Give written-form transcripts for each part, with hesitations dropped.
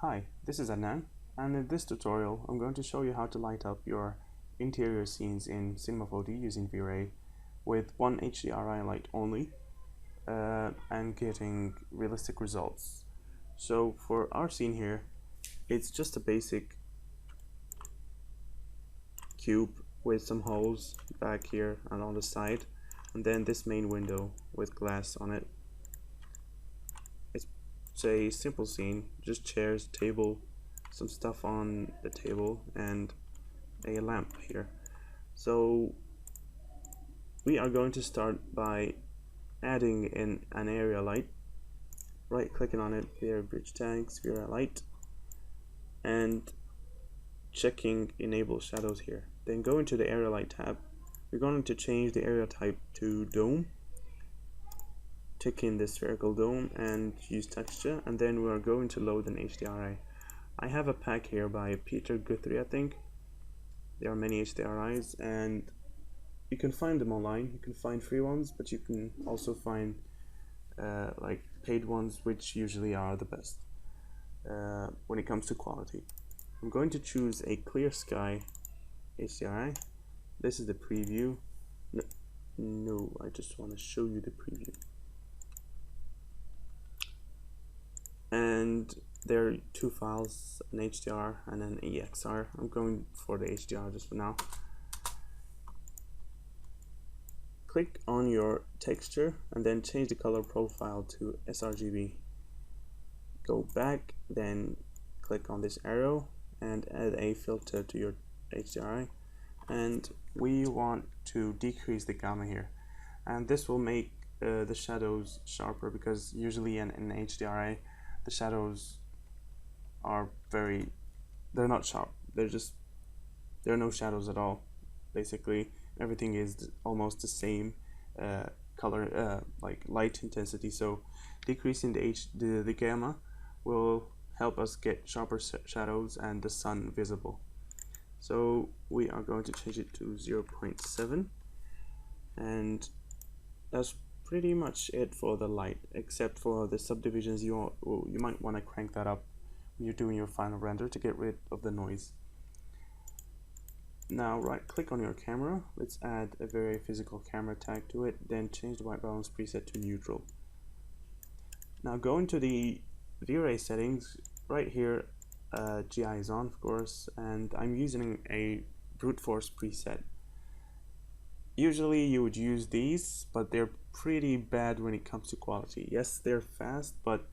Hi, this is Adnan, and in this tutorial I'm going to show you how to light up your interior scenes in Cinema 4D using V-Ray with one HDRI light only and getting realistic results. So for our scene here, it's just a basic cube with some holes back here and on the side, and then this main window with glass on it. It's a simple scene, just chairs, table, some stuff on the table, and a lamp here. So we are going to start by adding in an area light, right clicking on it, vray bridge tags, vray light, and checking enable shadows here. Then go into the area light tab. We're going to change the area type to dome, tick in the spherical dome and use texture, and then we are going to load an HDRI. I have a pack here by Peter Guthrie, I think. There are many HDRIs and you can find them online. You can find free ones, but you can also find like paid ones, which usually are the best when it comes to quality. I'm going to choose a clear sky HDRI. This is the preview. No, I just want to show you the preview. And there are two files, an HDR and an EXR. I'm going for the HDR just for now. Click on your texture and then change the color profile to sRGB. Go back, then click on this arrow and add a filter to your HDRI, and we want to decrease the gamma here, and this will make the shadows sharper, because usually in HDRI the shadows are they're not sharp, there are no shadows at all. Basically everything is almost the same color, like light intensity, so decreasing the gamma will help us get sharper shadows and the sun visible. So we are going to change it to 0.7, and that's pretty much it for the light, except for the subdivisions. You might want to crank that up when you're doing your final render to get rid of the noise. Now right click on your camera, let's add a very physical camera tag to it, then change the white balance preset to neutral. Now go into the V-Ray settings. Right here GI is on, of course, and I'm using a brute force preset. Usually you would use these, but they're pretty bad when it comes to quality. Yes, they're fast, but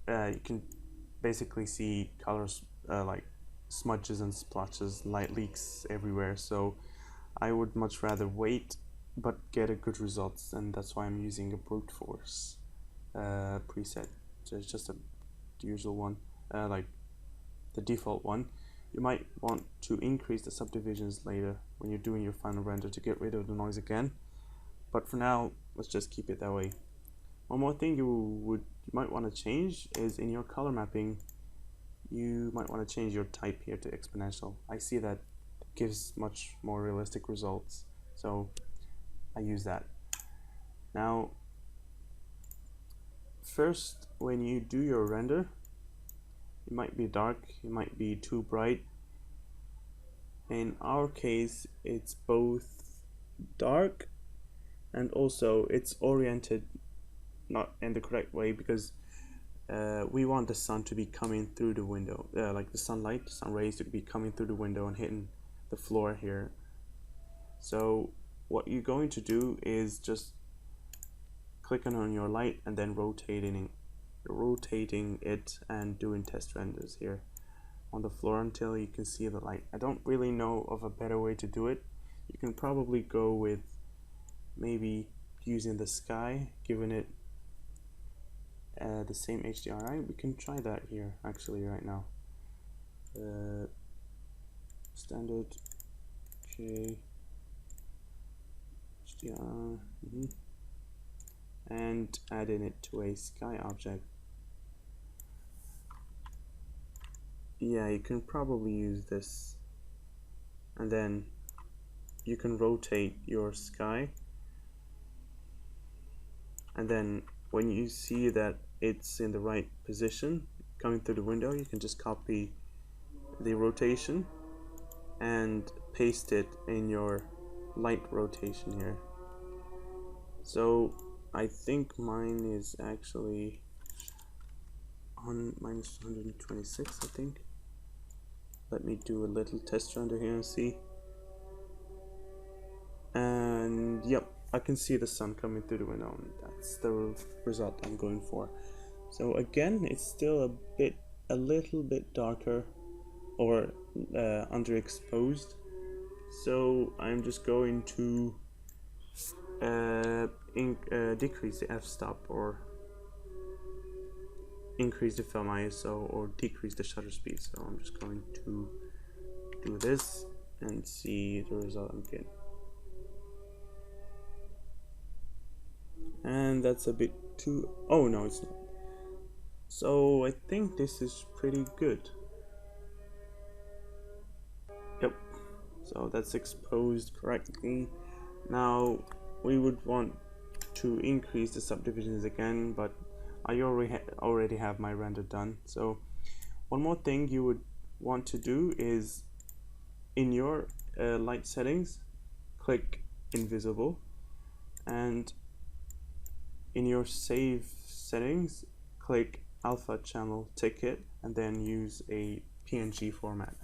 you can basically see colors like smudges and splotches, light leaks everywhere, so I would much rather wait but get a good results, and that's why I'm using a brute force preset. So it's just the usual one, like the default one. You might want to increase the subdivisions later when you're doing your final render to get rid of the noise again, but for now let's just keep it that way. One more thing you might want to change is in your color mapping. You might want to change your type here to exponential. I see that gives much more realistic results, so I use that. Now first, when you do your render, it might be dark, it might be too bright. In our case it's both dark and also it's oriented not in the correct way, because we want the sun to be coming through the window, like the sun rays to be coming through the window and hitting the floor here. So what you're going to do is just clicking on your light and then rotating it and doing test renders here on the floor until you can see the light. I don't really know of a better way to do it. You can probably go with maybe using the sky, giving it the same HDRI. We can try that here actually right now. Standard HDR, and adding it to a sky object. Yeah, you can probably use this, and then you can rotate your sky, and then when you see that it's in the right position, coming through the window, you can just copy the rotation and paste it in your light rotation here. So I think mine is actually on minus 126, I think. Let me do a little test render here and see. And yep, I can see the sun coming through the window, and that's the result I'm going for. So again, it's still a little bit darker or underexposed. So I'm just going to decrease the f-stop or increase the film ISO or decrease the shutter speed. So I'm just going to do this and see the result I'm getting. And that's a bit too, oh no, it's not. So I think this is pretty good. Yep, so that's exposed correctly. Now we would want to increase the subdivisions again, but I already have my render done. So one more thing you would want to do is in your light settings, click invisible, and in your save settings, click alpha channel ticket, and then use a PNG format.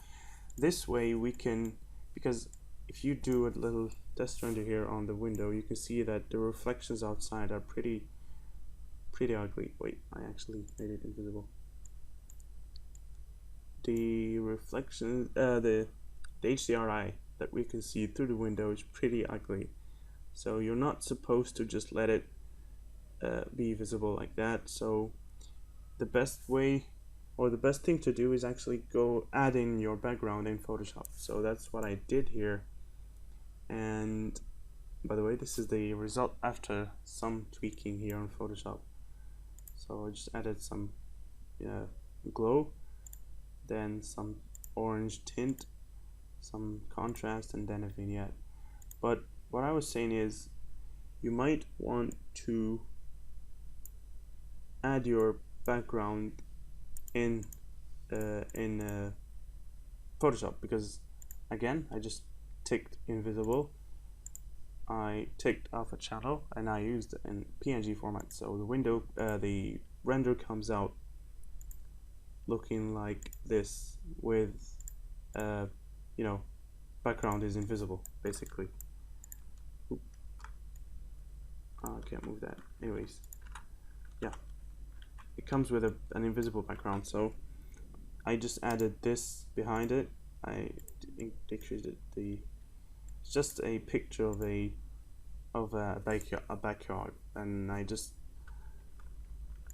This way we can, because if you do a little test render here on the window, you can see that the reflections outside are pretty ugly. Wait, I actually made it invisible. The reflections, the hdri that we can see through the window is pretty ugly. So you're not supposed to just let it be visible like that. So the best way or the best thing to do is actually go add in your background in Photoshop. So that's what I did here. And by the way, this is the result after some tweaking here on Photoshop. So I just added some glow, then some orange tint, some contrast, and then a vignette. But what I was saying is you might want to add your background in Photoshop, because again I just ticked invisible, I ticked alpha channel, and I used in PNG format. So the window, the render comes out looking like this with you know, background is invisible basically. Oop. Oh, I can't move that. Anyways, yeah, it comes with an invisible background. So I just added this behind it. I decreased the, it's just a picture of a backyard, and I just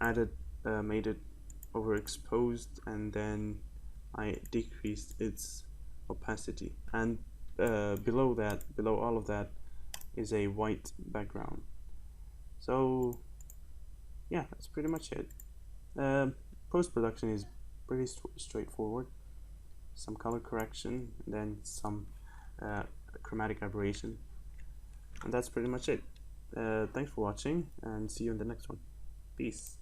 added made it overexposed, and then I decreased its opacity, and below all of that is a white background. So yeah, that's pretty much it. Post-production is pretty straightforward. Some color correction, and then some chromatic aberration, and that's pretty much it. Thanks for watching, and see you in the next one. Peace.